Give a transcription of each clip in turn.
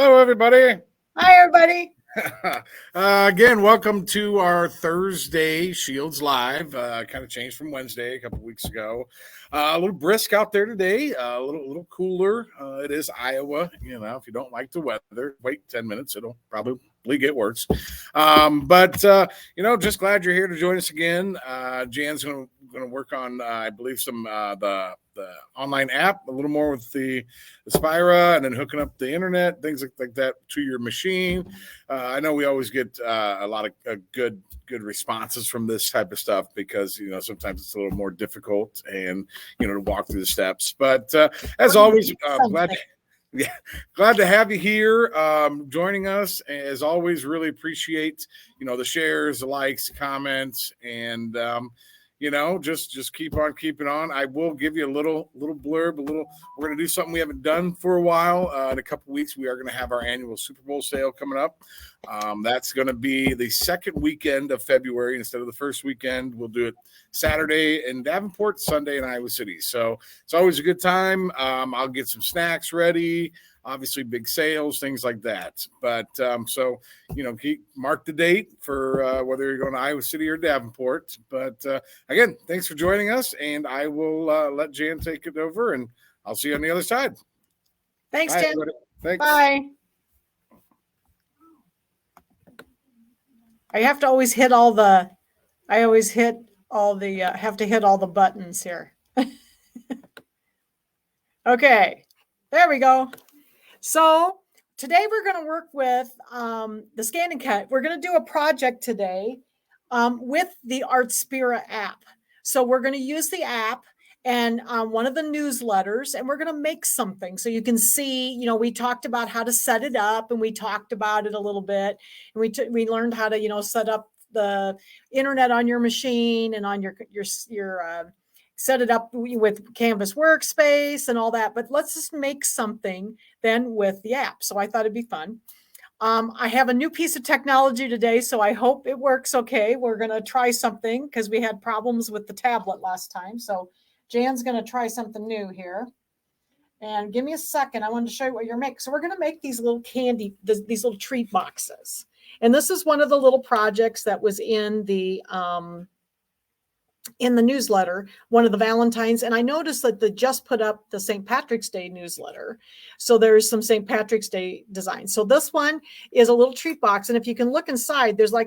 Hello, everybody. Hi, everybody. Again, welcome to our Thursday Shields Live. Kind of changed from Wednesday a couple weeks ago. A little brisk out there today, a little cooler. It is Iowa. If you don't like the weather, wait 10 minutes. It'll probably get worse. But just glad you're here to join us again. Jan's going to work on, I believe, some the online app a little more with the Artspira, and then hooking up the internet, things like that to your machine. I know we always get a lot of good responses from this type of stuff because sometimes it's a little more difficult and to walk through the steps. But as always, glad to have you here joining us. As always, really appreciate the shares, the likes, comments, and just keep on keeping on. I will give you a little blurb, we're going to do something we haven't done for a while. In a couple of weeks, we are going to have our annual Super Bowl sale coming up. That's going to be the second weekend of February instead of the first weekend. We'll do it Saturday in Davenport, Sunday in Iowa City. So it's always a good time. I'll get some snacks ready. Obviously, big sales, things like that. But mark the date for whether you're going to Iowa City or Davenport. But again, thanks for joining us, and I will let Jan take it over, and I'll see you on the other side. Thanks, Jan. Thanks. Bye. I have to always hit all the. I always hit all the. Have to hit all the buttons here. Okay, there we go. So today we're going to work with the Scan and Cut. We're going to do a project today with the Artspira app. So we're going to use the app and one of the newsletters, and we're going to make something. So you can see, we talked about how to set it up, and we talked about it a little bit. And we learned how to, set up the internet on your machine and on your set it up with Canvas Workspace and all that. But let's just make something then with the app. So I thought it'd be fun. I have a new piece of technology today, so I hope it works okay. We're going to try something because we had problems with the tablet last time. So Jan's going to try something new here. And give me a second. I wanted to show you what you're making. So we're going to make these little these little treat boxes. And this is one of the little projects that was in the newsletter, one of the Valentines. And I noticed that they just put up the St. Patrick's Day newsletter. So there's some St. Patrick's Day design. So this one is a little treat box. And if you can look inside, there's I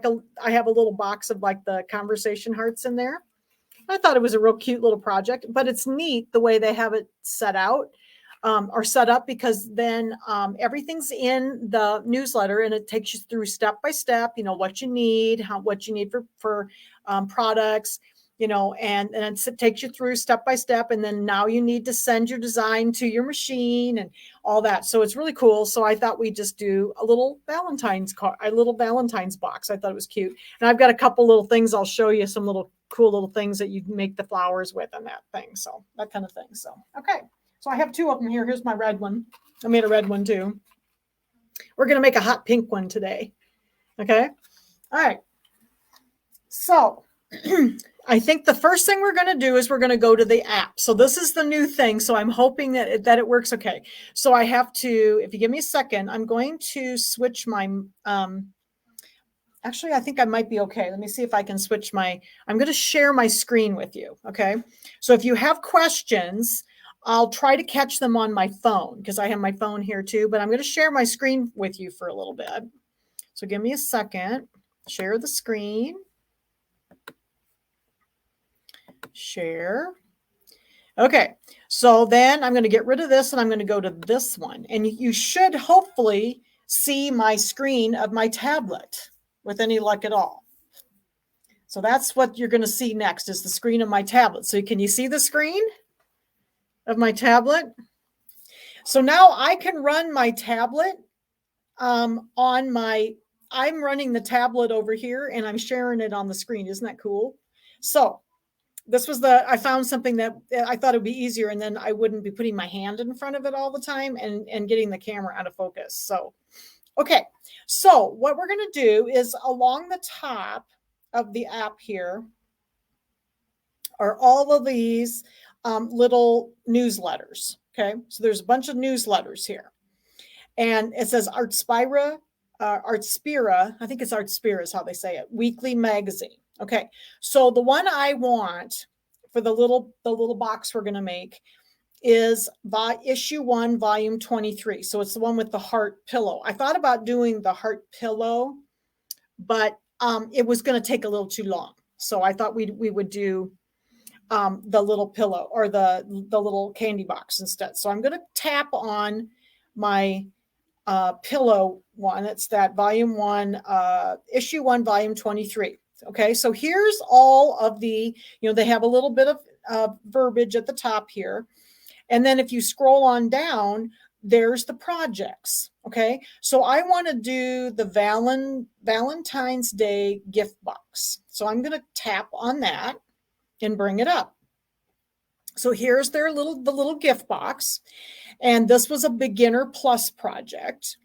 have a little box of the conversation hearts in there. I thought it was a real cute little project, but it's neat the way they have it set out or set up, because then everything's in the newsletter and it takes you through step by step, what you need, what you need for products, and it takes you through step by step. And then now you need to send your design to your machine and all that. So it's really cool. So I thought we'd just do a little Valentine's box. I thought it was cute. And I've got a couple little things. I'll show you some little cool little things that you make the flowers with and that thing. So that kind of thing. So, okay. So I have two of them here. Here's my red one. I made a red one too. We're going to make a hot pink one today. Okay. All right. So I think the first thing we're going to do is we're going to go to the app. So this is the new thing. So I'm hoping that it works okay. So I have to, if you give me a second, I'm going to switch my, actually, I think I might be okay. Let me see if I can switch I'm going to share my screen with you. Okay. So if you have questions, I'll try to catch them on my phone because I have my phone here too, but I'm going to share my screen with you for a little bit. So give me a second, share the screen. Share. Okay, so then I'm going to get rid of this and I'm going to go to this one. And you should hopefully see my screen of my tablet with any luck at all. So that's what you're going to see next is the screen of my tablet. So can you see the screen of my tablet? So now I can run my tablet I'm running the tablet over here and I'm sharing it on the screen. Isn't that cool? So this was I found something that I thought it would be easier, and then I wouldn't be putting my hand in front of it all the time and getting the camera out of focus. So, okay. So what we're going to do is along the top of the app here are all of these little newsletters. Okay. So there's a bunch of newsletters here. And it says Artspira, I think it's Artspira is how they say it, weekly magazine. Okay, so the one I want for the little box we're going to make is issue 1, volume 23. So it's the one with the heart pillow. I thought about doing the heart pillow, but it was going to take a little too long. So I thought we would do the little pillow or the little candy box instead. So I'm going to tap on my pillow one. It's that volume 1, issue 1, volume 23. Okay, so here's all of the, they have a little bit of verbiage at the top here. And then if you scroll on down, there's the projects. Okay, so I want to do the Valentine's Day gift box. So I'm going to tap on that and bring it up. So here's the little gift box. And this was a beginner plus project.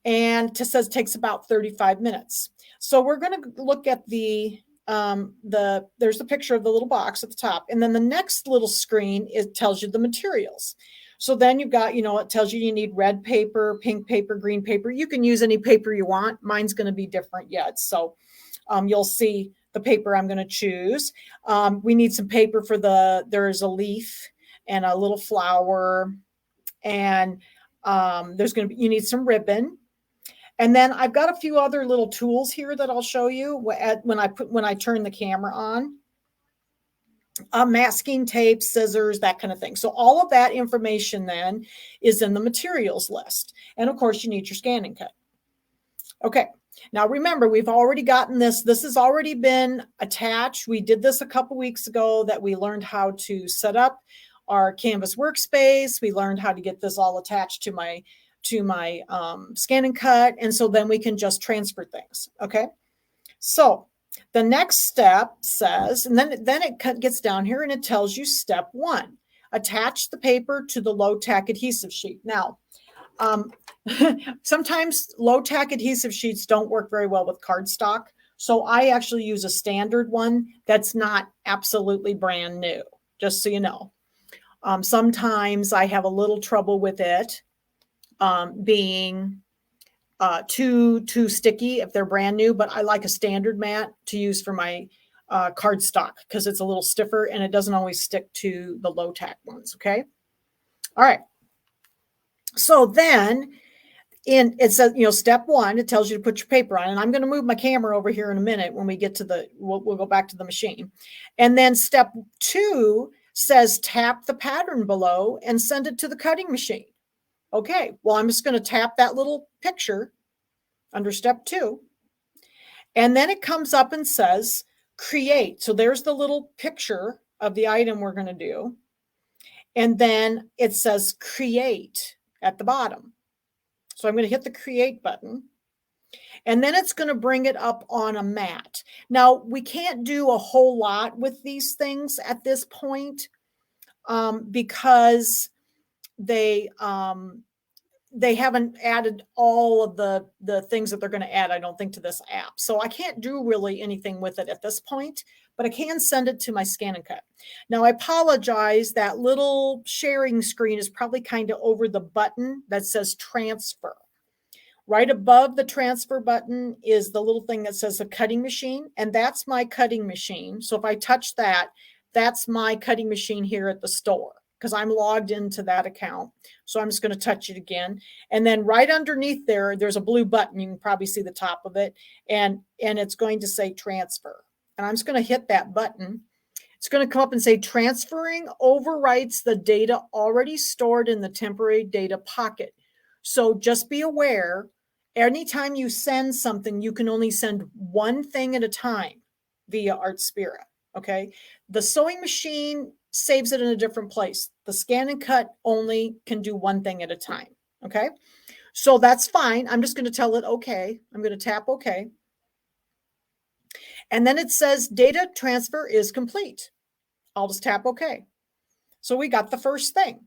And it says takes about 35 minutes. So we're going to look at there's the picture of the little box at the top. And then the next little screen, it tells you the materials. So then you've got, it tells you need red paper, pink paper, green paper. You can use any paper you want. Mine's going to be different yet. So you'll see the paper I'm going to choose. We need some paper for there's a leaf and a little flower. And you need some ribbon. And then I've got a few other little tools here that I'll show you when I turn the camera on. Masking tape, scissors, that kind of thing. So all of that information then is in the materials list. And of course, you need your scanning cut. Okay. Now remember, we've already gotten this. This has already been attached. We did this a couple weeks ago that we learned how to set up our Canvas workspace. We learned how to get this all attached to my scan and cut. And so then we can just transfer things. Okay. So the next step says, and then it gets down here and it tells you step 1, attach the paper to the low tack adhesive sheet. Now, sometimes low tack adhesive sheets don't work very well with cardstock. So I actually use a standard one that's not absolutely brand new, just so you know. Sometimes I have a little trouble with it being too sticky if they're brand new, but I like a standard mat to use for my cardstock because it's a little stiffer and it doesn't always stick to the low tack ones. Okay. All right. So then it says, step 1, it tells you to put your paper on, and I'm going to move my camera over here in a minute when we get to we'll go back to the machine. And then step 2 says tap the pattern below and send it to the cutting machine. Okay, well, I'm just going to tap that little picture under step 2. And then it comes up and says create. So there's the little picture of the item we're going to do. And then it says create at the bottom. So I'm going to hit the create button. And then it's going to bring it up on a mat. Now, we can't do a whole lot with these things at this point because they haven't added all of the things that they're going to add, I don't think, to this app. So I can't do really anything with it at this point, but I can send it to my scan and cut. Now, I apologize. That little sharing screen is probably kind of over the button that says transfer. Right above the transfer button is the little thing that says a cutting machine, and that's my cutting machine. So if I touch that, that's my cutting machine here at the store, because I'm logged into that account. So I'm just going to touch it again. And then right underneath there's a blue button. You can probably see the top of it. And it's going to say transfer. And I'm just going to hit that button. It's going to come up and say transferring overwrites the data already stored in the temporary data pocket. So just be aware, anytime you send something, you can only send one thing at a time via Artspira. Okay. The sewing machine saves it in a different place. The scan and cut only can do one thing at a time. Okay. So that's fine. I'm just going to tell it okay. I'm going to tap okay. And then it says data transfer is complete. I'll just tap okay. So we got the first thing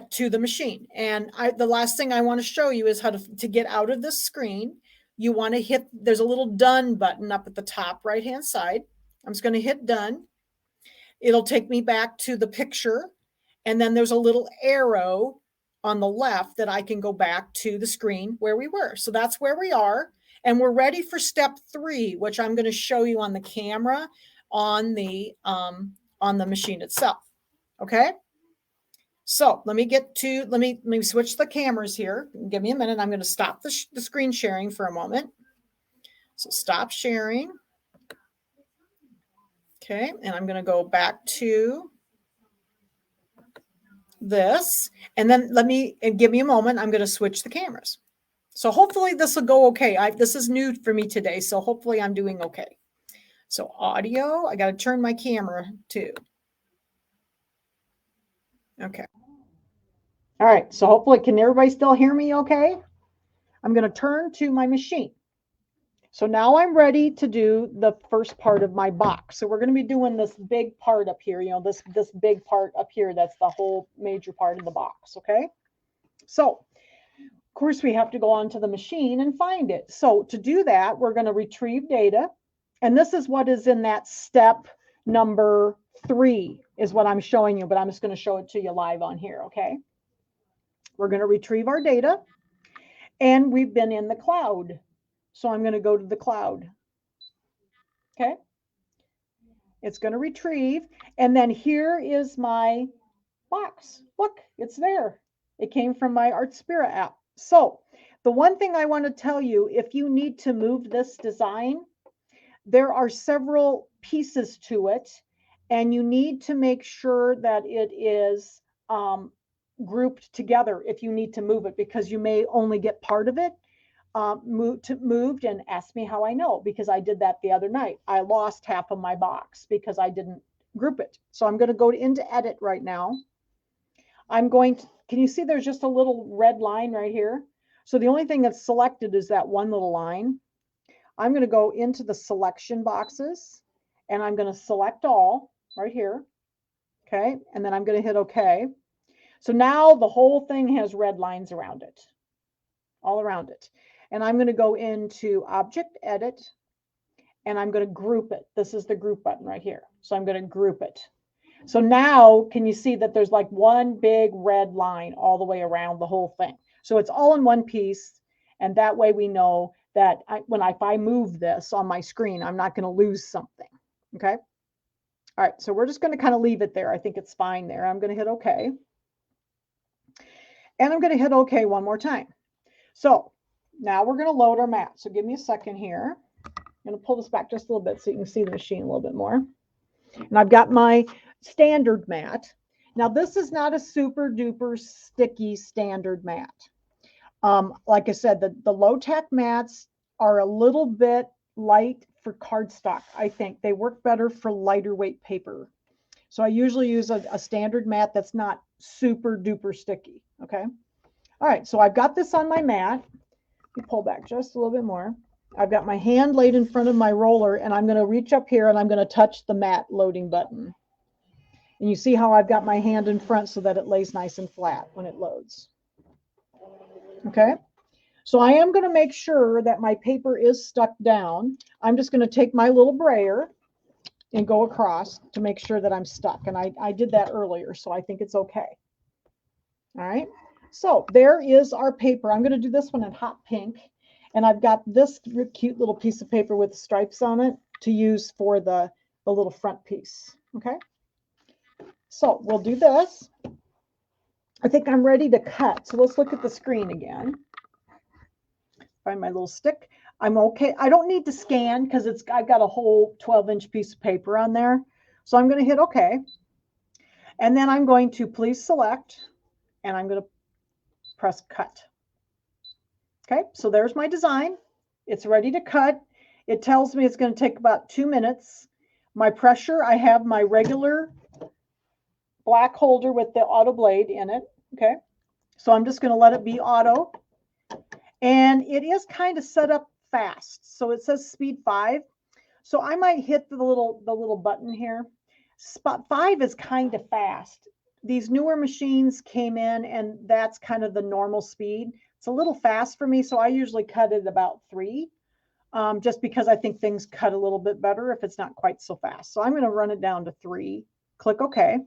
to the machine. And the last thing I want to show you is how to get out of this screen. You want to hit, there's a little done button up at the top right-hand side. I'm just going to hit done. It'll take me back to the picture. And then there's a little arrow on the left that I can go back to the screen where we were. So that's where we are. And we're ready for step 3, which I'm going to show you on the camera on the machine itself. Okay. So let me switch the cameras here. Give me a minute. I'm going to stop the screen sharing for a moment. So stop sharing. Okay. And I'm going to go back to this, and then give me a moment. I'm going to switch the cameras. So hopefully this will go okay. This is new for me today, so hopefully I'm doing okay. So audio, I got to turn my camera too. Okay. All right. So hopefully, can everybody still hear me okay? I'm going to turn to my machine. So now I'm ready to do the first part of my box. So we're going to be doing this big part up here, this big part up here. That's the whole major part of the box. Okay. So of course we have to go onto the machine and find it. So to do that, we're going to retrieve data. And this is what is in that step number 3 is what I'm showing you, but I'm just going to show it to you live on here. Okay. We're going to retrieve our data, and we've been in the cloud. So I'm going to go to the cloud. Okay. It's going to retrieve. And then here is my box. Look, it's there. It came from my Artspira app. So the one thing I want to tell you, if you need to move this design, there are several pieces to it, and you need to make sure that it is grouped together if you need to move it, because you may only get part of it moved. And ask me how I know, because I did that the other night. I lost half of my box because I didn't group it. So I'm going to go into edit right now. I'm going to, can you see there's just a little red line right here? So the only thing that's selected is that one little line. I'm going to go into the selection boxes, and I'm going to select all right here. Okay. And then I'm going to hit OK. So now the whole thing has red lines around it, all around it. And I'm going to go into Object Edit, and I'm going to group it. This is the group button right here. So I'm going to group it. So now, can you see that there's like one big red line all the way around the whole thing? So it's all in one piece. And that way we know that if I move this on my screen, I'm not going to lose something. Okay. All right. So we're just going to kind of leave it there. I think it's fine there. I'm going to hit OK. And I'm going to hit OK one more time. So now we're going to load our mat. So give me a second here. I'm going to pull this back just a little bit so you can see the machine a little bit more. And I've got my standard mat. Now this is not a super duper sticky standard mat. Like I said, the low-tech mats are a little bit light for cardstock. I think they work better for lighter weight paper. So I usually use a standard mat that's not super duper sticky. Okay. All right. So I've got this on my mat. Let me pull back just a little bit more. I've got my hand laid in front of my roller, and I'm going to reach up here and I'm going to touch the mat loading button. And you see how I've got my hand in front so that it lays nice and flat when it loads. Okay. So I am going to make sure that my paper is stuck down. I'm just going to take my little brayer and go across to make sure that I'm stuck. And I did that earlier, so I think it's okay. All right. So there is our paper. I'm going to do this one in hot pink. And I've got this cute little piece of paper with stripes on it to use for the little front piece. Okay. So we'll do this. I think I'm ready to cut. So let's look at the screen again. Find my little stick. I'm okay. I don't need to scan because I've got a whole 12-inch piece of paper on there. So I'm going to hit OK. And then I'm going to please select, and I'm going to press cut. Okay, so there's my design. It's ready to cut. It tells me it's going to take about 2 minutes. My pressure, I have my regular black holder with the auto blade in it. Okay, so I'm just going to let it be auto. And it is kind of set up fast. So it says speed 5. So I might hit the little button here. Spot 5 is kind of fast. These newer machines came in, and that's kind of the normal speed. It's a little fast for me, so I usually cut it about 3, just because I think things cut a little bit better if it's not quite so fast. So I'm going to run it down to 3. Click OK.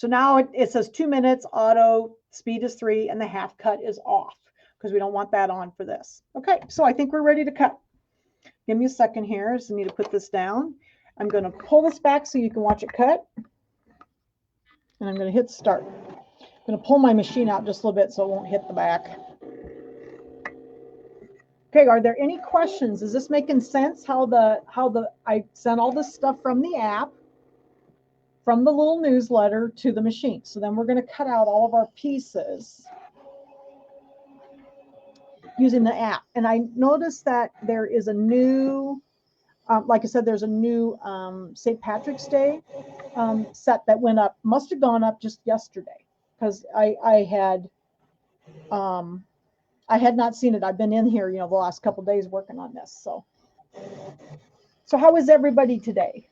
So now it says 2 minutes, auto, speed is 3, and the half cut is off because we don't want that on for this. Okay, so I think we're ready to cut. Give me a second here. I just need to put this down. I'm going to pull this back so you can watch it cut. And I'm going to hit start. I'm going to pull my machine out just a little bit so it won't hit the back. Okay, are there any questions? Is this making sense how I sent all this stuff from the app, from the little newsletter to the machine? So then we're going to cut out all of our pieces using the app. And I noticed that there is a new, like I said, there's a new St. Patrick's Day set that went up, must have gone up just yesterday because I had not seen it. I've been in here, the last couple of days working on this. So how is everybody today?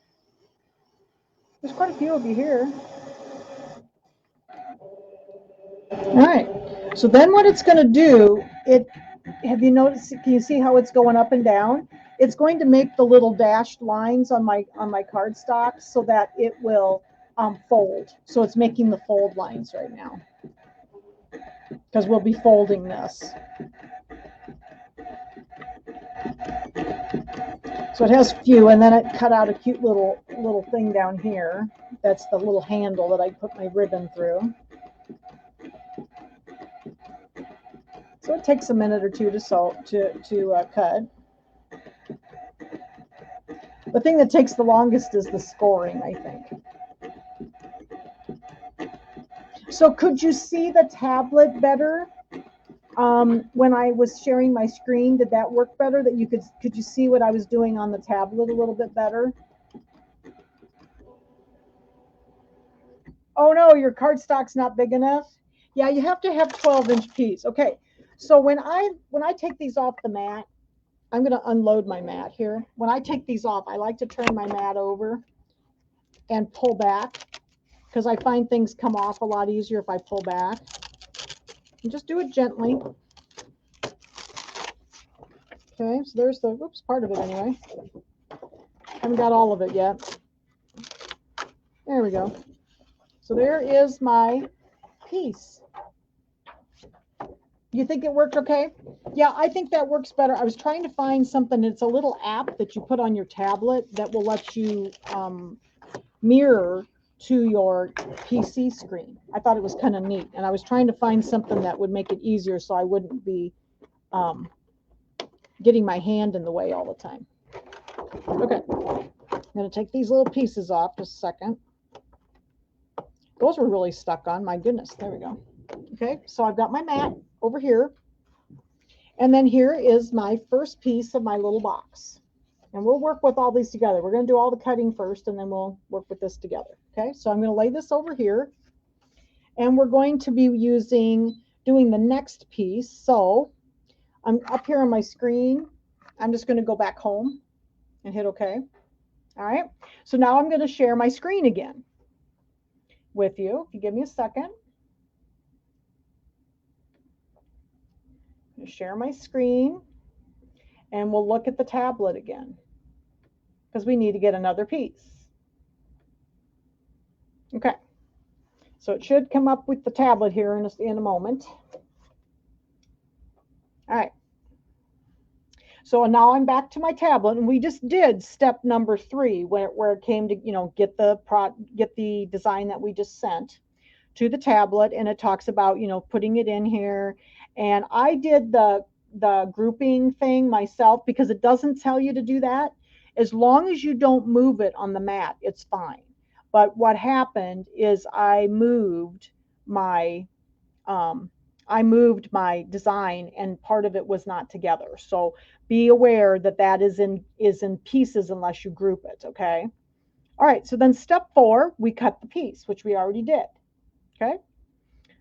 There's quite a few of you here. All right. So then what it's going to do, have you noticed, can you see how it's going up and down? It's going to make the little dashed lines on my cardstock so that it will fold. So it's making the fold lines right now because we'll be folding this. So it has few, and then it cut out a cute little thing down here. That's the little handle that I put my ribbon through. So it takes a minute or two to cut. The thing that takes the longest is the scoring, I think. So could you see the tablet better? When I was sharing my screen, did that work better? That could you see what I was doing on the tablet a little bit better? Oh no, your cardstock's not big enough. Yeah, you have to have 12-inch piece. Okay, so when I take these off the mat, I'm going to unload my mat here. When I take these off, I like to turn my mat over and pull back because I find things come off a lot easier if I pull back. And just do it gently. Okay, so there's the, whoops, part of it anyway. Haven't got all of it yet. There we go. So there is my piece. You think it worked okay? Yeah, I think that works better. I was trying to find something. It's a little app that you put on your tablet that will let you mirror to your PC screen. I thought it was kind of neat. And I was trying to find something that would make it easier so I wouldn't be getting my hand in the way all the time. Okay, I'm going to take these little pieces off just a second. Those were really stuck on, my goodness. There we go. Okay, so I've got my mat over here. And then here is my first piece of my little box. And we'll work with all these together. We're going to do all the cutting first, and then we'll work with this together. Okay, so I'm going to lay this over here. And we're going to be doing the next piece. So I'm up here on my screen. I'm just going to go back home and hit OK. All right, so now I'm going to share my screen again with you. If you give me a second. I'm going to share my screen. And we'll look at the tablet again because we need to get another piece. Okay, so it should come up with the tablet here in a moment. All right, so now I'm back to my tablet, and we just did step number 3 where it came to get the design that we just sent to the tablet, and it talks about putting it in here. And I did the grouping thing myself because it doesn't tell you to do that. As long as you don't move it on the mat, it's fine. But what happened is I moved my design, and part of it was not together. So be aware that that is in pieces unless you group it. Okay. All right. So then step 4, we cut the piece, which we already did. Okay.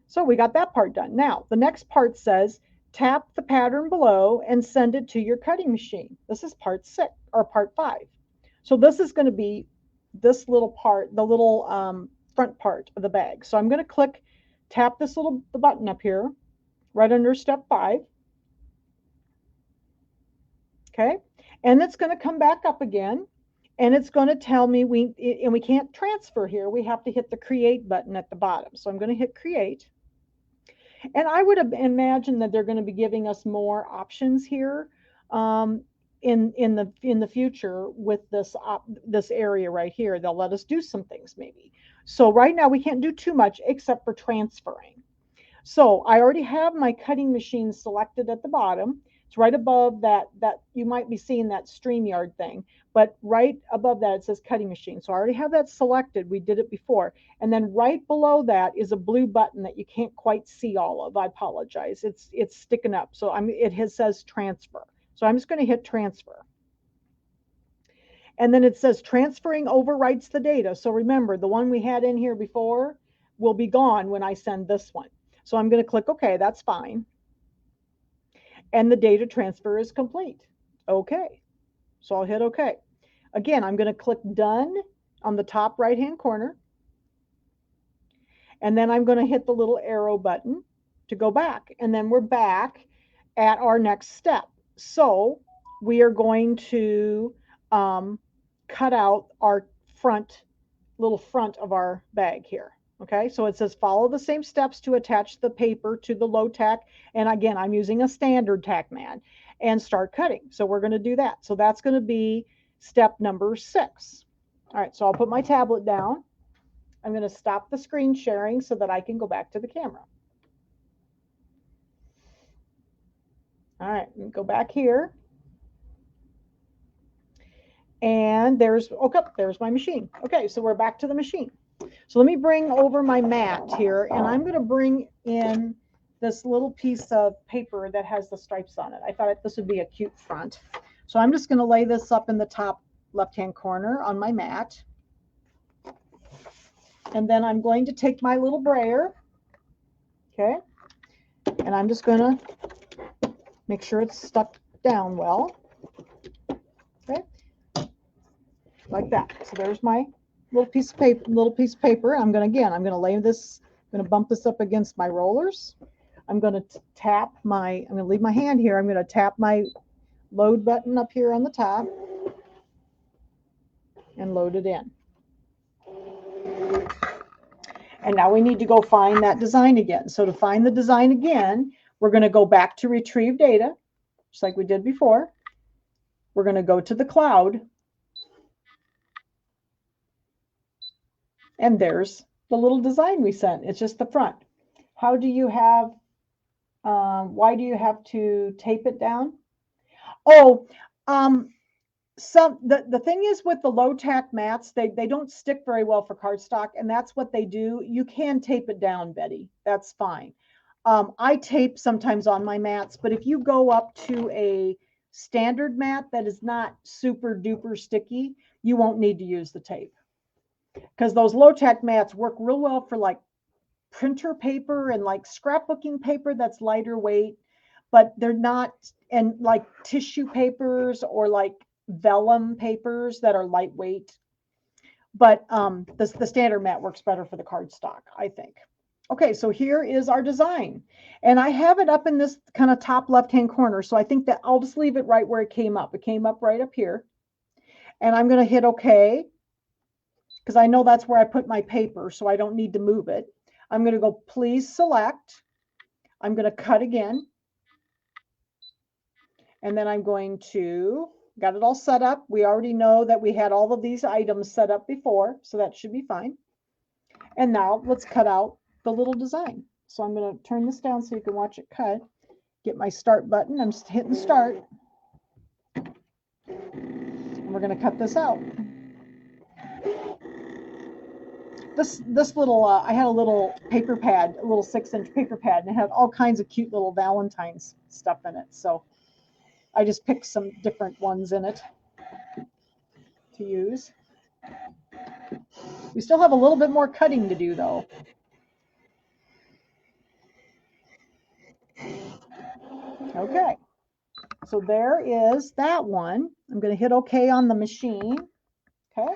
So we got that part done. Now the next part says, tap the pattern below and send it to your cutting machine. This is part 6 or part 5. So this is going to be this little part, the little front part of the bag. So I'm going to tap this little button up here, right under step 5. Okay, and it's going to come back up again, And it's going to tell me we can't transfer here. We have to hit the create button at the bottom. So I'm going to hit create. And I would imagine that they're going to be giving us more options here in the future with this area right here. They'll let us do some things maybe. So right now we can't do too much except for transferring. So I already have my cutting machine selected at the bottom. It's right above that you might be seeing that StreamYard thing, but right above that it says cutting machine. So I already have that selected. We did it before. And then right below that is a blue button that you can't quite see all of. I apologize. It's sticking up. So it says transfer. So I'm just going to hit transfer. And then it says transferring overwrites the data. So remember, the one we had in here before will be gone when I send this one. So I'm going to click OK. That's fine. And the data transfer is complete. OK. So I'll hit OK. Again, I'm going to click done on the top right-hand corner. And then I'm going to hit the little arrow button to go back. And then we're back at our next step. So we are going to cut out our little front of our bag here. Okay, so it says follow the same steps to attach the paper to the low tack. And again, I'm using a standard tack mat and start cutting. So we're going to do that. So that's going to be step number 6. All right, so I'll put my tablet down. I'm going to stop the screen sharing so that I can go back to the camera. All right, go back here. And there's my machine. Okay, so we're back to the machine. So let me bring over my mat here, and I'm going to bring in this little piece of paper that has the stripes on it. I thought this would be a cute front. So I'm just going to lay this up in the top left-hand corner on my mat. And then I'm going to take my little brayer, okay, and I'm just going to make sure it's stuck down well, okay, like that. So there's my little piece of paper. I'm going to bump this up against my rollers. I'm going to leave my hand here. I'm going to tap my load button up here on the top and load it in. And now we need to go find that design again. So to find the design again, we're going to go back to retrieve data, just like we did before. We're going to go to the cloud. And there's the little design we sent. It's just the front. Why do you have to tape it down? Oh, the thing is with the low tack mats, they don't stick very well for cardstock, and that's what they do. You can tape it down, Betty. That's fine. I tape sometimes on my mats, but if you go up to a standard mat that is not super duper sticky, you won't need to use the tape. Because those low tack mats work real well for like printer paper and like scrapbooking paper that's lighter weight, but they're not, and like tissue papers or like vellum papers that are lightweight. But the standard mat works better for the cardstock, I think. Okay, so here is our design. And I have it up in this kind of top left-hand corner. So I think that I'll just leave it right where it came up. It came up right up here. And I'm going to hit OK, because I know that's where I put my paper, so I don't need to move it. I'm going to go, please select. I'm going to cut again. And then I'm going to, got it all set up. We already know that we had all of these items set up before, so that should be fine. And now let's cut out the little design. So I'm going to turn this down so you can watch it cut. Get my start button. I'm just hitting start. And we're going to cut this out. This little, I had a little paper pad, a little 6-inch paper pad, and it had all kinds of cute little Valentine's stuff in it. So I just picked some different ones in it to use. We still have a little bit more cutting to do though. Okay, so there is that one. I'm going to hit OK on the machine. Okay,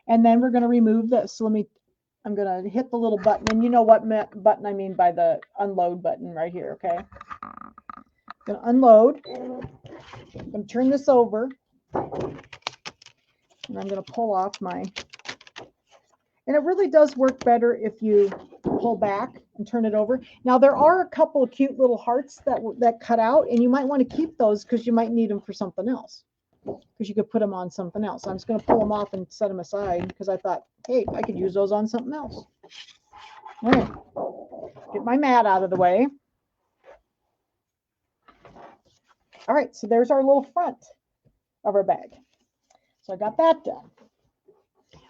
and then we're going to remove this. So I'm going to hit the little button, and you know what button I mean by the unload button right here. Okay, I'm going to unload. I'm going to turn this over. And I'm going to pull off my, and it really does work better if you pull back and turn it over. Now there are a couple of cute little hearts that cut out, and you might want to keep those because you might need them for something else. Because you could put them on something else. I'm just going to pull them off and set them aside because I thought, hey, I could use those on something else. All right, get my mat out of the way. All right, so there's our little front of our bag. So I got that done.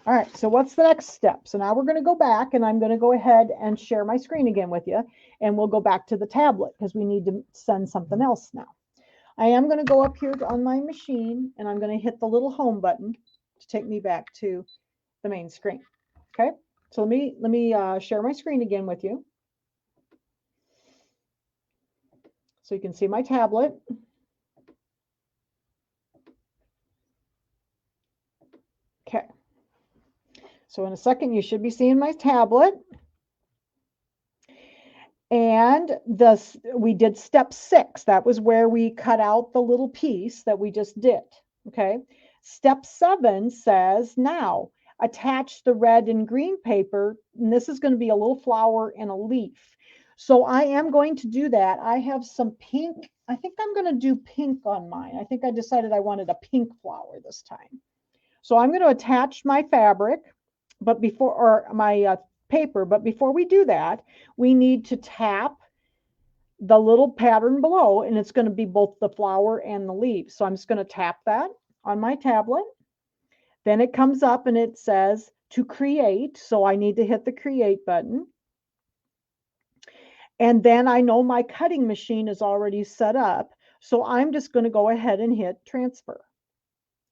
All right, so what's the next step? So now we're going to go back, and I'm going to go ahead and share my screen again with you, and we'll go back to the tablet because we need to send something else now. I am going to go up here on my machine, and I'm going to hit the little home button to take me back to the main screen. Okay, so let me share my screen again with you, so you can see my tablet. Okay. So in a second, you should be seeing my tablet. And we did step 6. That was where we cut out the little piece that we just did. Okay. Step 7 says, now attach the red and green paper. And this is going to be a little flower and a leaf. So I am going to do that. I have some pink. I think I'm going to do pink on mine. I think I decided I wanted a pink flower this time. So I'm going to attach my fabric. But before, or my paper, but before we do that, we need to tap the little pattern below, and it's going to be both the flower and the leaves. So I'm just going to tap that on my tablet. Then it comes up and it says to create. So I need to hit the create button. And then I know my cutting machine is already set up. So I'm just going to go ahead and hit transfer.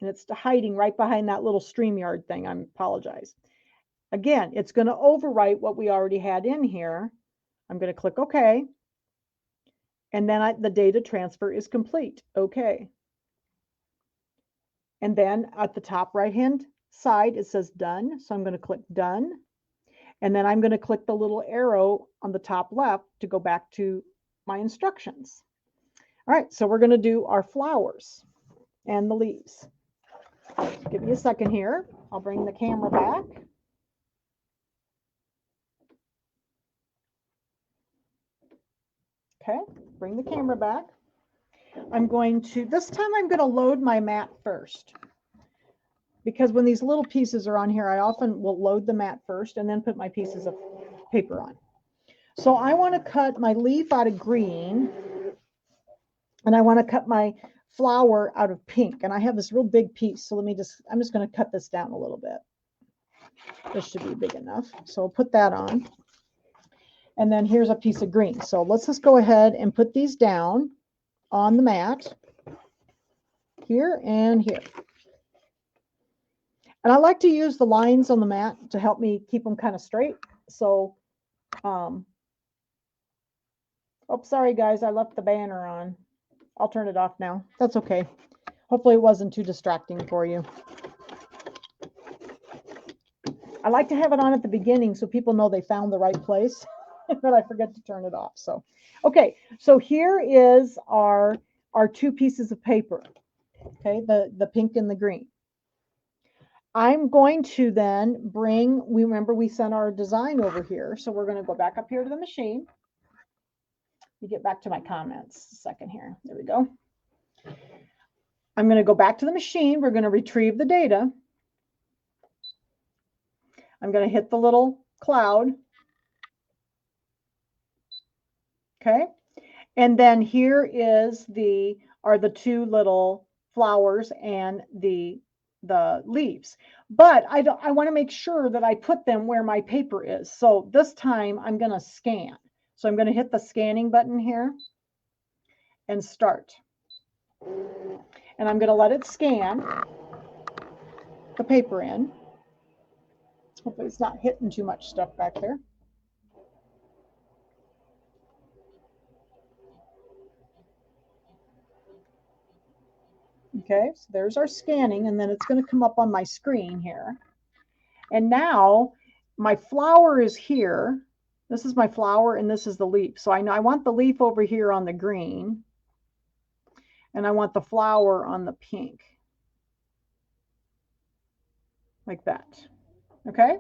And it's hiding right behind that little StreamYard thing. I apologize. Again, it's going to overwrite what we already had in here. I'm going to click OK. And then the data transfer is complete. OK. And then at the top right-hand side, it says done. So I'm going to click done. And then I'm going to click the little arrow on the top left to go back to my instructions. All right, so we're going to do our flowers and the leaves. Give me a second here. I'll bring the camera back. Okay, bring the camera back. This time I'm going to load my mat first. Because when these little pieces are on here, I often will load the mat first and then put my pieces of paper on. So I want to cut my leaf out of green. And I want to cut my flower out of pink. And I have this real big piece. So I'm just going to cut this down a little bit. This should be big enough. So I'll put that on. And then here's a piece of green. So let's just go ahead and put these down on the mat here and here. And I like to use the lines on the mat to help me keep them kind of straight. So, oh, sorry guys, I left the banner on. I'll turn it off now. That's okay. Hopefully it wasn't too distracting for you. I like to have it on at the beginning so people know they found the right place, but I forget to turn it off. So, okay, so here is our 2 pieces of paper. Okay, the pink and the green. I'm going to then remember we sent our design over here. So we're going to go back up here to the machine. Let me get back to my comments a second here. There we go. I'm going to go back to the machine. We're going to retrieve the data. I'm going to hit the little cloud. Okay. And then here are the 2 little flowers and the leaves. But I want to make sure that I put them where my paper is. So this time I'm going to scan. So I'm going to hit the scanning button here and start. And I'm going to let it scan the paper in. Hopefully it's not hitting too much stuff back there. Okay, so there's our scanning, and then it's going to come up on my screen here. And now my flower is here. This is my flower, and this is the leaf. So I know I want the leaf over here on the green, and I want the flower on the pink. like that. Okay,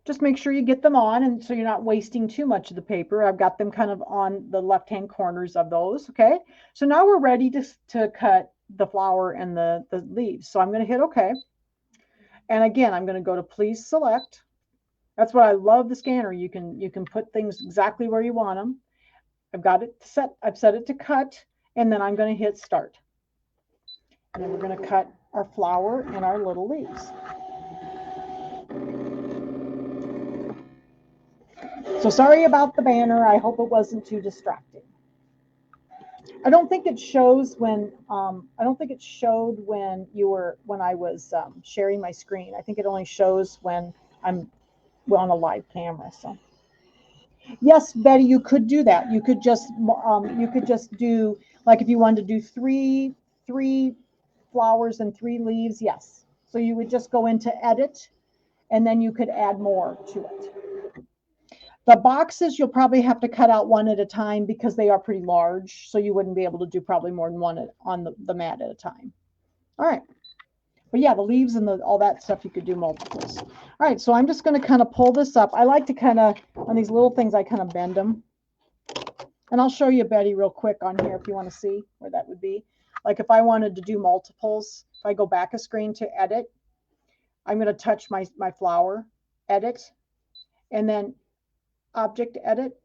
just make sure you get them on, and so you're not wasting too much of the paper. I've got them kind of on the left-hand corners of those. Okay, so now we're ready to cut the flower and the leaves. So I'm going to hit OK. And again, I'm going to go to please select. That's what I love the scanner. You can put things exactly where you want them. I've got it set. I've set it to cut, and then I'm going to hit start. And then we're going to cut our flower and our little leaves. So sorry about the banner. I hope it wasn't too distracting. I don't think it shows when I don't think it showed when I was sharing my screen. I think it only shows when I'm on a live camera. So yes, Betty, you could do that. You could just do, like, if you wanted to do three flowers and 3 leaves. Yes. So you would just go into edit, and then you could add more to it. The boxes, you'll probably have to cut out one at a time because they are pretty large. So you wouldn't be able to do probably more than one on the mat at a time. All right. But yeah, the leaves and all that stuff, you could do multiples. All right. So I'm just going to kind of pull this up. I like to kind of, on these little things, I kind of bend them. And I'll show you, Betty, real quick on here if you want to see where that would be. Like if I wanted to do multiples, if I go back a screen to edit, I'm going to touch my flower, edit, and then object edit.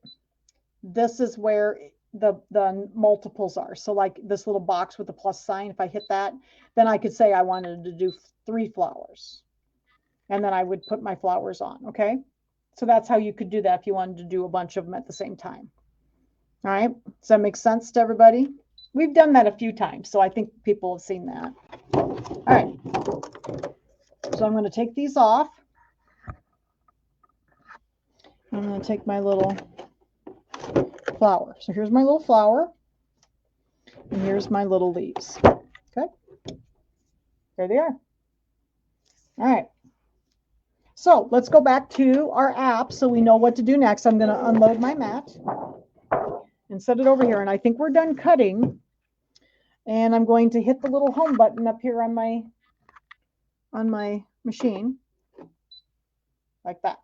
This is where the multiples are. So like this little box with the plus sign, if I hit that, then I could say I wanted to do 3 flowers. And then I would put my flowers on. Okay. So that's how you could do that if you wanted to do a bunch of them at the same time. All right. Does that make sense to everybody? We've done that a few times, so I think people have seen that. All right. So I'm going to take these off. I'm going to take my little flower. So here's my little flower. And here's my little leaves. Okay. There they are. All right. So let's go back to our app so we know what to do next. I'm going to unload my mat and set it over here. And I think we're done cutting. And I'm going to hit the little home button up here on my machine, like that.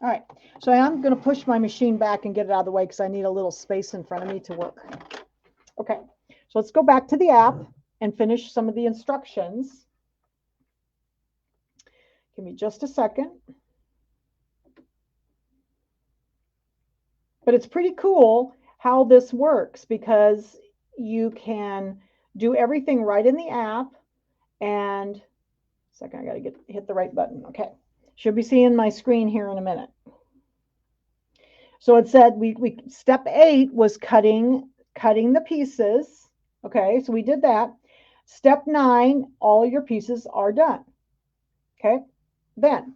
All right, so I'm going to push my machine back and get it out of the way because I need a little space in front of me to work. Okay, so let's go back to the app and finish some of the instructions. Give me just a second. But it's pretty cool how this works because you can do everything right in the app. And second, I got to hit the right button. Okay, should be seeing my screen here in a minute. So it said we step 8 was cutting the pieces. Okay, so we did that. Step 9, all your pieces are done. Okay, then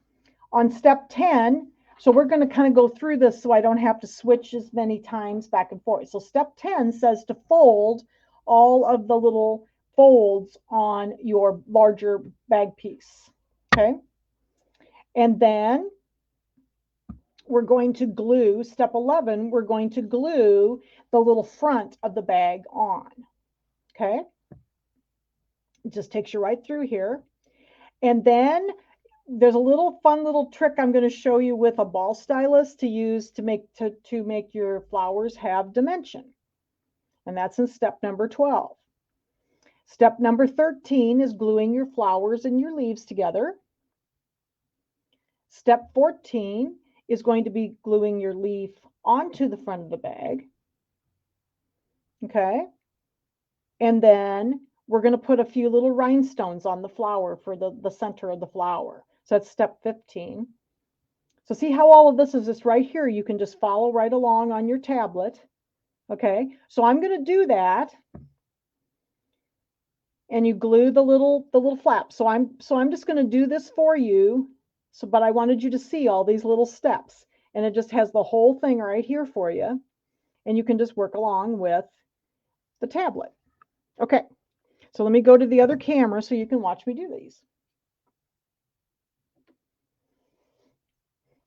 on step 10, so we're going to kind of go through this so I don't have to switch as many times back and forth. So step 10 says to fold all of the little folds on your larger bag piece. Okay, and then we're going to glue, step 11, we're going to glue the little front of the bag on. Okay, it just takes you right through here. And then there's a little fun little trick I'm going to show you with a ball stylus to use to make your flowers have dimension. And that's in step number 12. Step number 13 is gluing your flowers and your leaves together. Step 14 is going to be gluing your leaf onto the front of the bag. Okay. And then we're going to put a few little rhinestones on the flower for the center of the flower. So that's step 15. So see how all of this is just right here. You can just follow right along on your tablet. Okay. So I'm going to do that. And you glue the little flap. So I'm just going to do this for you. So, but I wanted you to see all these little steps, and it just has the whole thing right here for you. And you can just work along with the tablet. Okay. So let me go to the other camera so you can watch me do these.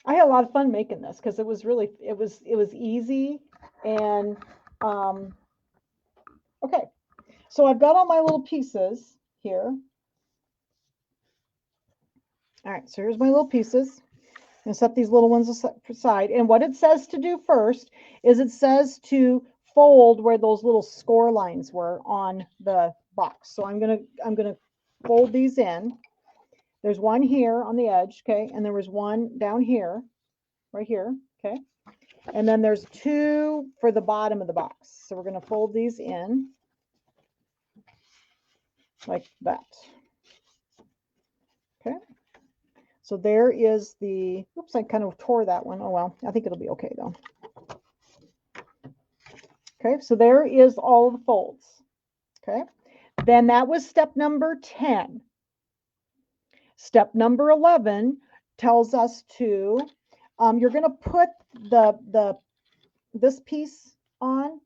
I had a lot of fun making this because it was easy. And okay. So I've got all my little pieces here. All right, so here's my little pieces. I'm going to set these little ones aside. And what it says to do first is it says to fold where those little score lines were on the box. So I'm going to fold these in. There's one here on the edge, okay? And there was one down here, right here, okay? And then there's two for the bottom of the box. So we're going to fold these in like that. Okay. So there is the, oops, I kind of tore that one. Oh, well, I think it'll be okay though. Okay, so there is all the folds. Okay, then that was step number 10. Step number 11 tells us to, you're going to put this piece on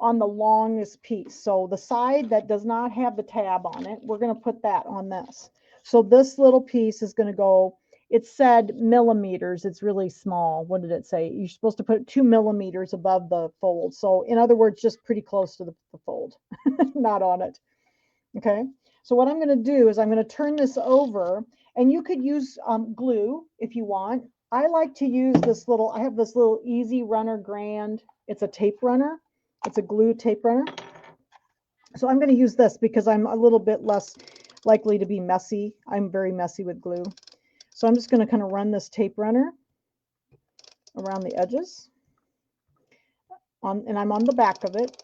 the longest piece. So the side that does not have the tab on it, we're going to put that on this. So this little piece is going to go, it said millimeters. It's really small. What did it say? You're supposed to put 2 millimeters above the fold. So in other words, just pretty close to the fold, not on it. Okay. So what I'm going to do is I'm going to turn this over, and you could use glue if you want. I like to use this little, I have this little Easy Runner Grand. It's a tape runner. It's a glue tape runner. So I'm going to use this because I'm a little bit less likely to be messy. I'm very messy with glue. So I'm just going to kind of run this tape runner around the edges. And I'm on the back of it.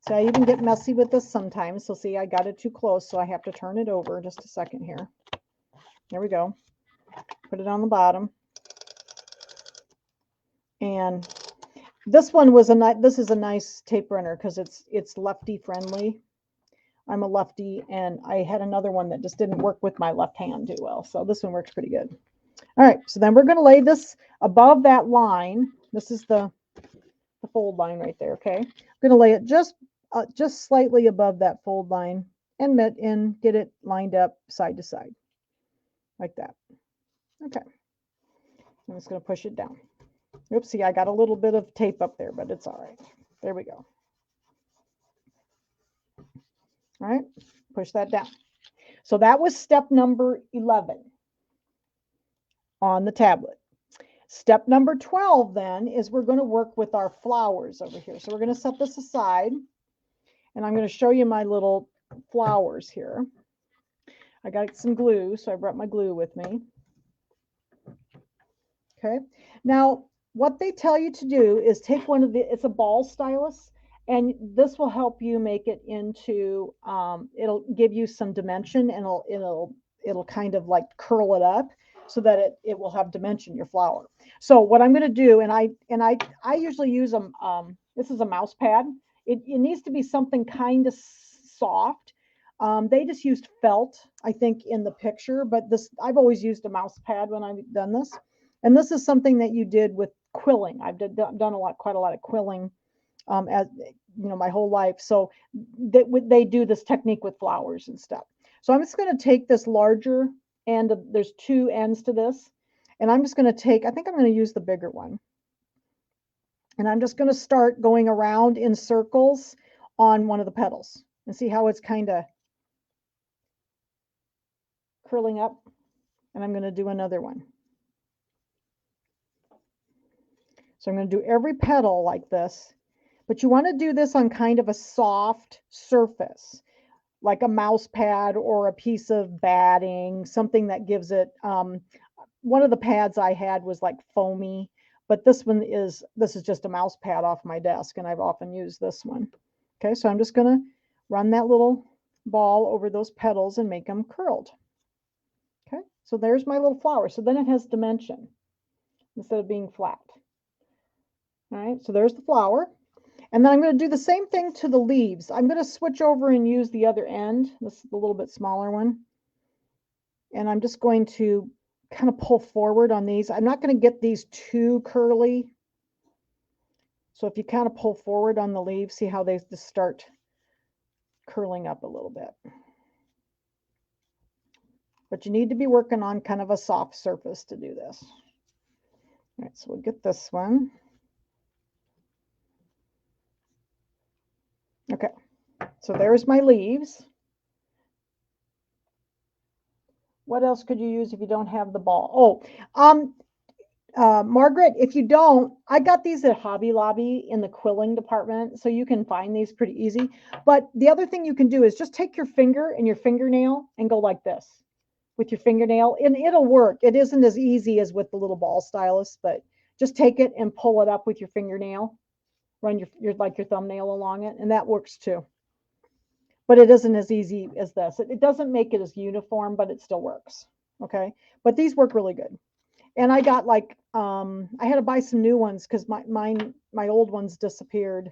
So I even get messy with this sometimes. So see, I got it too close, so I have to turn it over. Just a second here. There we go. Put it on the bottom. And this one was this is a nice tape runner because it's lefty friendly. I'm a lefty, and I had another one that just didn't work with my left hand too well. So this one works pretty good. All right, so then we're going to lay this above that line. This is the fold line right there, okay? I'm going to lay it just slightly above that fold line and get it lined up side to side like that. Okay. I'm just going to push it down. Oops, see, I got a little bit of tape up there, but it's all right. There we go. All right, push that down. So that was step number 11 on the tablet. Step number 12 then is we're going to work with our flowers over here. So we're going to set this aside, and I'm going to show you my little flowers here. I got some glue, so I brought my glue with me. Okay. Now, what they tell you to do is take one of it's a ball stylus, and this will help you make it into, it'll give you some dimension, and it'll kind of like curl it up so that it will have dimension, your flower. So what I'm going to do, and I usually use them, this is a mouse pad. It needs to be something kind of soft. They just used felt, I think, in the picture, but I've always used a mouse pad when I've done this. And this is something that you did with quilling. I've done quite a lot of quilling, as you know, my whole life. So they do this technique with flowers and stuff. So I'm just going to take this larger end there's two ends to this, and I'm just going to I think I'm going to use the bigger one. And I'm just going to start going around in circles on one of the petals and see how it's kind of curling up. And I'm going to do another one. So I'm going to do every petal like this, but you want to do this on kind of a soft surface, like a mouse pad or a piece of batting, something that gives it, one of the pads I had was like foamy, but this is just a mouse pad off my desk, and I've often used this one. Okay, so I'm just going to run that little ball over those petals and make them curled. Okay, so there's my little flower. So then it has dimension instead of being flat. All right, so there's the flower. And then I'm going to do the same thing to the leaves. I'm going to switch over and use the other end. This is the little bit smaller one. And I'm just going to kind of pull forward on these. I'm not going to get these too curly. So if you kind of pull forward on the leaves, see how they just start curling up a little bit. But you need to be working on kind of a soft surface to do this. All right, so we'll get this one. Okay, so there's my leaves. What else could you use if you don't have the ball? Margaret, if you don't, I got these at Hobby Lobby in the quilling department, so you can find these pretty easy. But the other thing you can do is just take your finger and your fingernail and go like this with your fingernail, and it'll work. It isn't as easy as with the little ball stylus, but just take it and pull it up with your fingernail. Run your like your thumbnail along it, and that works too. But it isn't as easy as this. It doesn't make it as uniform, but it still works. Okay, but these work really good. And I got like I had to buy some new ones because my old ones disappeared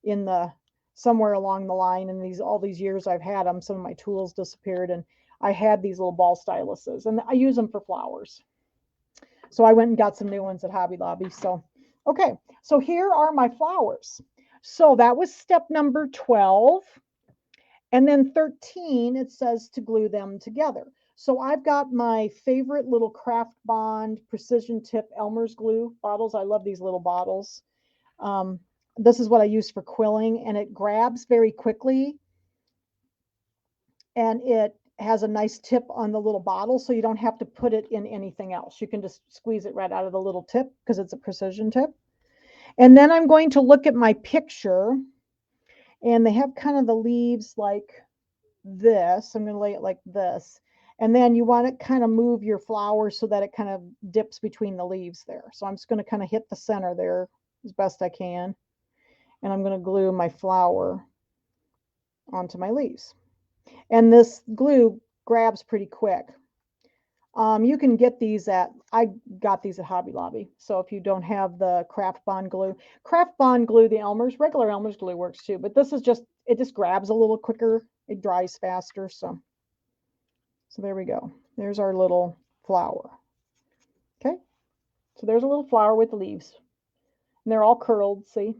in the somewhere along the line. And all these years I've had them, some of my tools disappeared, and I had these little ball styluses, and I use them for flowers. So I went and got some new ones at Hobby Lobby. So okay, so here are my flowers. So that was step number 12. And then 13, it says to glue them together. So I've got my favorite little Craft Bond precision tip Elmer's glue bottles. I love these little bottles. This is what I use for quilling, and it grabs very quickly. And it has a nice tip on the little bottle, so you don't have to put it in anything else. You can just squeeze it right out of the little tip because it's a precision tip. And then I'm going to look at my picture, and they have kind of the leaves like this. I'm going to lay it like this. And then you want to kind of move your flower so that it kind of dips between the leaves there. So I'm just going to kind of hit the center there as best I can. And I'm going to glue my flower onto my leaves. And this glue grabs pretty quick. You can get these I got these at Hobby Lobby. So if you don't have the Craft Bond glue, the Elmer's, regular Elmer's glue works too, but this is it just grabs a little quicker. It dries faster. So there we go. There's our little flower. Okay. So there's a little flower with leaves, and they're all curled. See?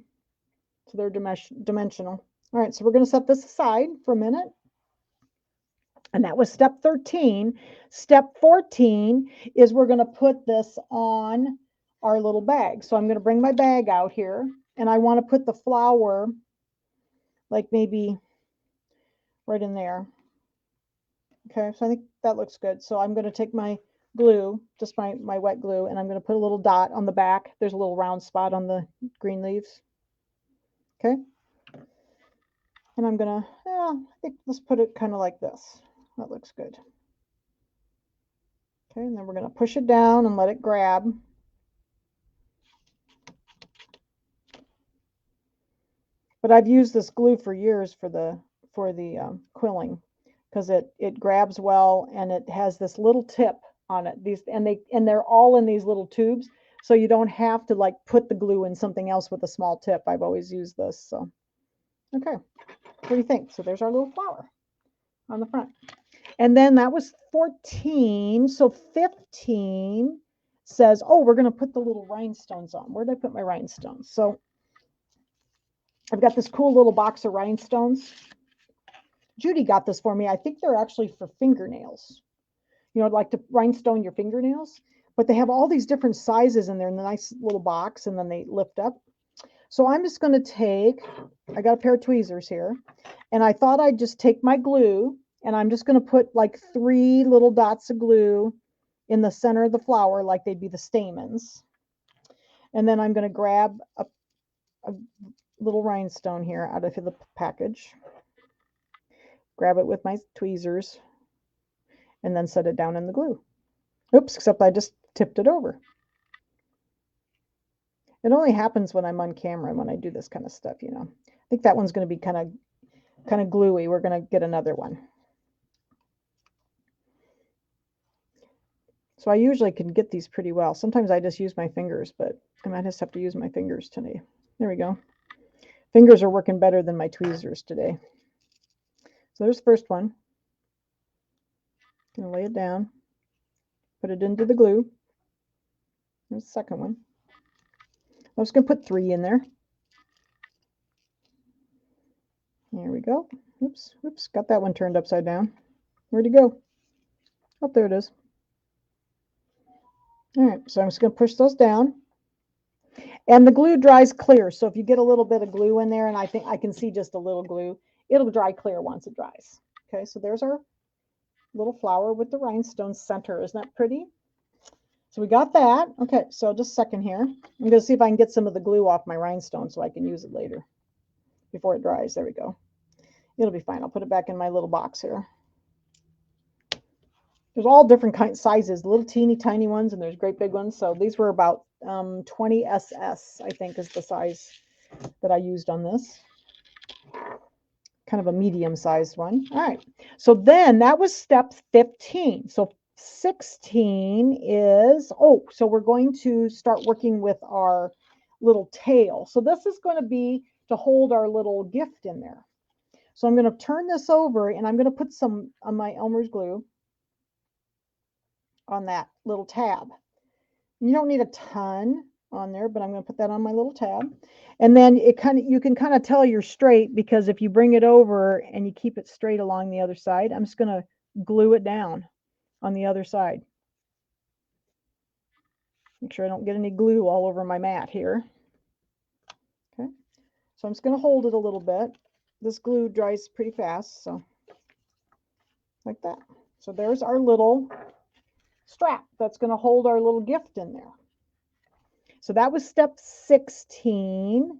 So they're dimensional. All right. So we're going to set this aside for a minute. And that was step 13. Step 14 is we're going to put this on our little bag. So I'm going to bring my bag out here, and I want to put the flower like maybe right in there. Okay, so I think that looks good. So I'm going to take my glue, just my wet glue, and I'm going to put a little dot on the back. There's a little round spot on the green leaves. Okay. And I'm going to, I think let's put it kind of like this. That looks good. Okay, and then we're going to push it down and let it grab. But I've used this glue for years for the quilling, because it grabs well, and it has this little tip on it. They're all in these little tubes, so you don't have to like put the glue in something else with a small tip. I've always used this. So okay, what do you think? So there's our little flower on the front. And then that was 14. So 15 says, oh, we're going to put the little rhinestones on. Where did I put my rhinestones? So I've got this cool little box of rhinestones. Judy got this for me. I think they're actually for fingernails. You know, like to rhinestone your fingernails, but they have all these different sizes in there in the nice little box, and then they lift up. So I'm just going to I got a pair of tweezers here, and I thought I'd just take my glue, and I'm just going to put like 3 little dots of glue in the center of the flower, like they'd be the stamens. And then I'm going to grab a little rhinestone here out of the package, grab it with my tweezers, and then set it down in the glue. Oops, except I just tipped it over. It only happens when I'm on camera, when I do this kind of stuff, you know. I think that one's going to be kind of gluey. We're going to get another one. So I usually can get these pretty well. Sometimes I just use my fingers, but I might just have to use my fingers today. There we go. Fingers are working better than my tweezers today. So there's the first one. Going to lay it down, put it into the glue. There's the second one. I'm just going to put 3 in there. There we go. Oops, got that one turned upside down. Where'd it go? Oh, there it is. All right, so I'm just going to push those down. And the glue dries clear. So if you get a little bit of glue in there, and I think I can see just a little glue, it'll dry clear once it dries. Okay, so there's our little flower with the rhinestone center. Isn't that pretty? So we got that. Okay, so just a second here. I'm going to see if I can get some of the glue off my rhinestone so I can use it later before it dries. There we go. It'll be fine. I'll put it back in my little box here. There's all different sizes, little teeny tiny ones, and there's great big ones. So these were about 20 SS, I think, is the size that I used on this. Kind of a medium-sized one. All right. So then that was step 15. So 16 is, so we're going to start working with our little tail. So this is going to be to hold our little gift in there. So I'm going to turn this over and I'm going to put some of my Elmer's glue on that little tab. You don't need a ton on there, but I'm going to put that on my little tab. And then you can kind of tell you're straight, because if you bring it over and you keep it straight along the other side, I'm just going to glue it down on the other side. Make sure I don't get any glue all over my mat here. Okay. So I'm just going to hold it a little bit. This glue dries pretty fast, so like that. So there's our little strap that's going to hold our little gift in there. So that was step 16.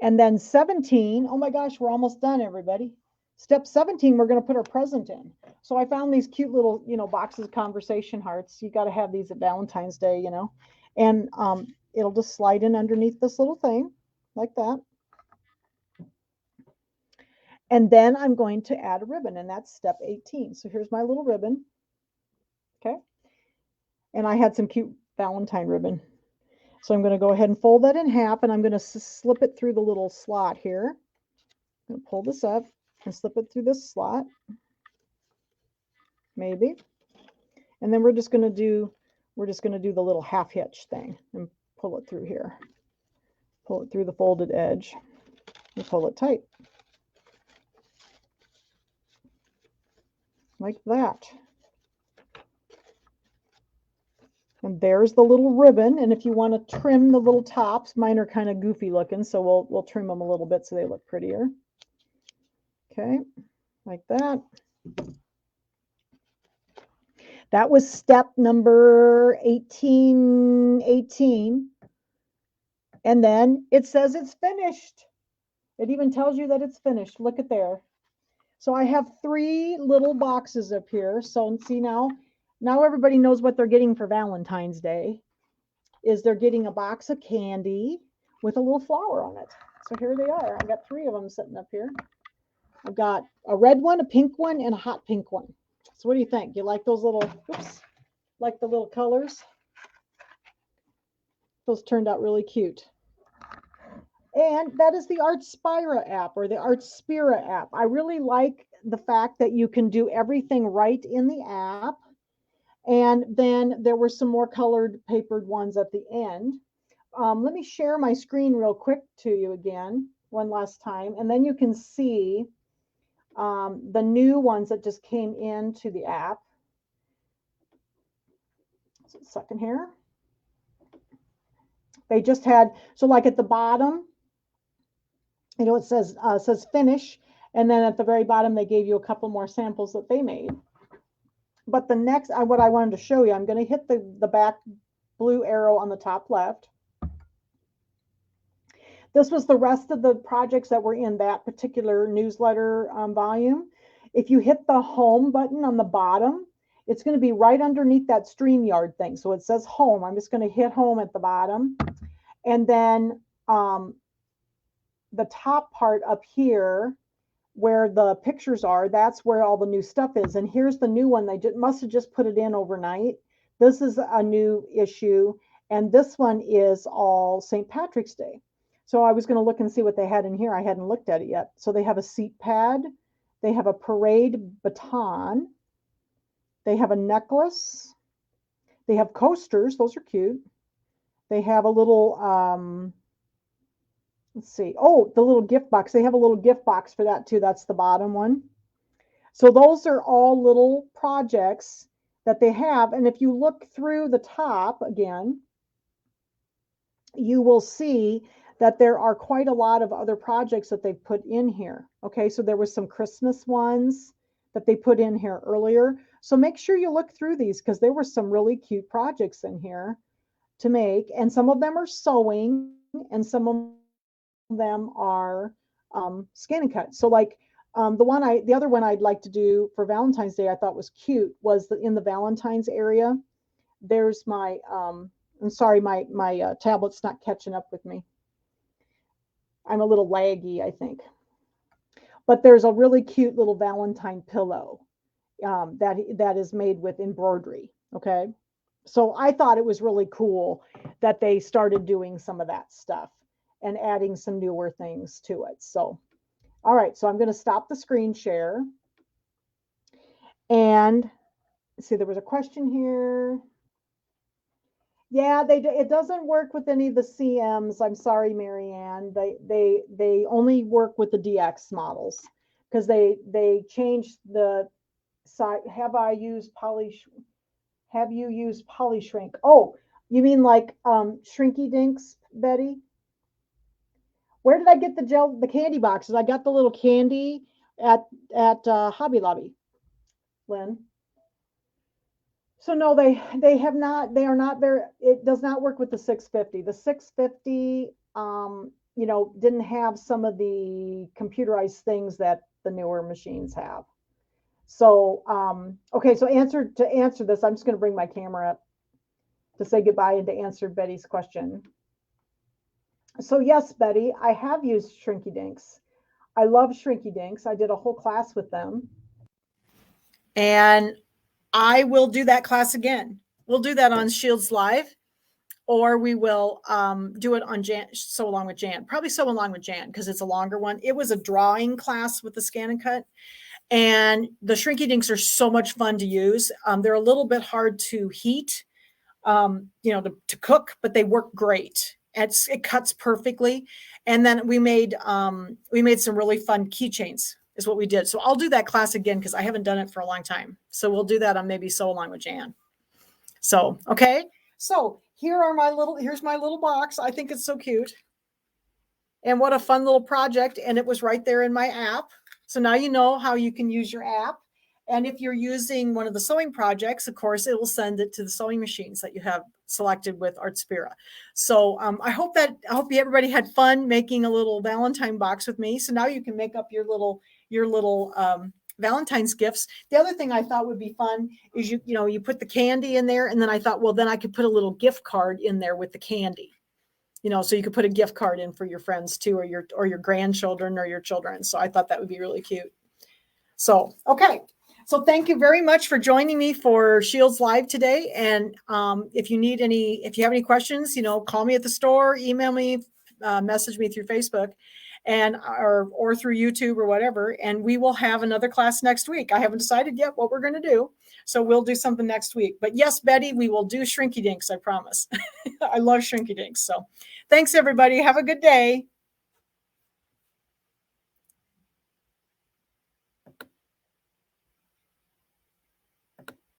And then 17, oh my gosh, we're almost done, everybody. Step 17, we're going to put our present in. So I found these cute little, boxes of conversation hearts. You got to have these at Valentine's Day, and it'll just slide in underneath this little thing like that. And then I'm going to add a ribbon, and that's step 18. So here's my little ribbon. Okay. And I had some cute Valentine ribbon. So I'm going to go ahead and fold that in half, and I'm going to slip it through the little slot here. I'm going to pull this up and slip it through this slot, maybe. And then we're just going to do the little half hitch thing and pull it through here. Pull it through the folded edge and pull it tight. Like that. And there's the little ribbon. And if you want to trim the little tops, mine are kind of goofy looking, so we'll trim them a little bit so they look prettier. Okay, like that. That was step number 18. And then it says it's finished. It even tells you that it's finished. Look at there. So I have 3 little boxes up here. So see now everybody knows what they're getting for Valentine's Day. Is they're getting a box of candy with a little flower on it. So here they are. I've got 3 of them sitting up here. I've got a red one, a pink one, and a hot pink one. So what do you think? You like those little, like the little colors? Those turned out really cute. And that is the Artspira app, or the Artspira app. I really like the fact that you can do everything right in the app. And then there were some more colored papered ones at the end. Let me share my screen real quick to you again, one last time. And then you can see the new ones that just came into the app. So a second here. They just had, so like at the bottom, it says finish, and then at the very bottom they gave you a couple more samples that they made. But the next, what I wanted to show you, I'm going to hit the back blue arrow on the top left. This was the rest of the projects that were in that particular newsletter volume. If you hit the home button on the bottom, it's going to be right underneath that StreamYard thing. So it says home. I'm just going to hit home at the bottom. And then the top part up here where the pictures are, that's where all the new stuff is. And here's the new one. They must have just put it in overnight. This is a new issue. And this one is all St. Patrick's Day. So I was going to look and see what they had in here. I hadn't looked at it yet. So they have a seat pad. They have a parade baton. They have a necklace. They have coasters. Those are cute. They have a little, let's see. Oh, the little gift box. They have a little gift box for that too. That's the bottom one. So those are all little projects that they have. And if you look through the top again, you will see that there are quite a lot of other projects that they've put in here. Okay, so there was some Christmas ones that they put in here earlier. So make sure you look through these because there were some really cute projects in here to make. And some of them are sewing and some of them are scan and cut. So like the other one I'd like to do for Valentine's Day I thought was cute was in the Valentine's area. There's my, I'm sorry, my tablet's not catching up with me. I'm a little laggy, I think. But there's a really cute little Valentine pillow that is made with embroidery. Okay. So I thought it was really cool that they started doing some of that stuff and adding some newer things to it. So, all right. So I'm going to stop the screen share. And see, there was a question here. Yeah, it doesn't work with any of the CMs. I'm sorry, Marianne. They only work with the DX models because they changed the site. Have you used poly shrink? Oh, you mean like Shrinky Dinks, Betty? Where did I get the candy boxes? I got the little candy at Hobby Lobby, Lynn. So no, they are not very, it does not work with the 650. The 650, didn't have some of the computerized things that the newer machines have. So, okay, so to answer this, I'm just going to bring my camera up to say goodbye and to answer Betty's question. So yes, Betty, I have used Shrinky Dinks. I love Shrinky Dinks. I did a whole class with them. And I will do that class again. We'll do that on Shields Live, or we will do it on Sew Along with Jan. Probably Sew Along with Jan because it's a longer one. It was a drawing class with the scan and cut. And the Shrinky Dinks are so much fun to use. They're a little bit hard to heat, to cook, but they work great. It cuts perfectly. And then we made some really fun keychains is what we did. So I'll do that class again because I haven't done it for a long time. So we'll do that on maybe Sew Along with Jan. So, okay. So here's my little box. I think it's so cute. And what a fun little project. And it was right there in my app. So now you know how you can use your app. And if you're using one of the sewing projects, of course, it will send it to the sewing machines that you have selected with Artspira. So I hope everybody had fun making a little Valentine box with me. So now you can make up your little Valentine's gifts. The other thing I thought would be fun is you put the candy in there, and then I thought, well, then I could put a little gift card in there with the candy. So you could put a gift card in for your friends too, or your grandchildren or your children. So I thought that would be really cute. So, okay. So thank you very much for joining me for Shields Live today. And if you have any questions, call me at the store, email me, message me through Facebook or through YouTube or whatever. And we will have another class next week. I haven't decided yet what we're going to do. So we'll do something next week. But yes, Betty, we will do Shrinky Dinks, I promise. I love Shrinky Dinks. So thanks, everybody. Have a good day.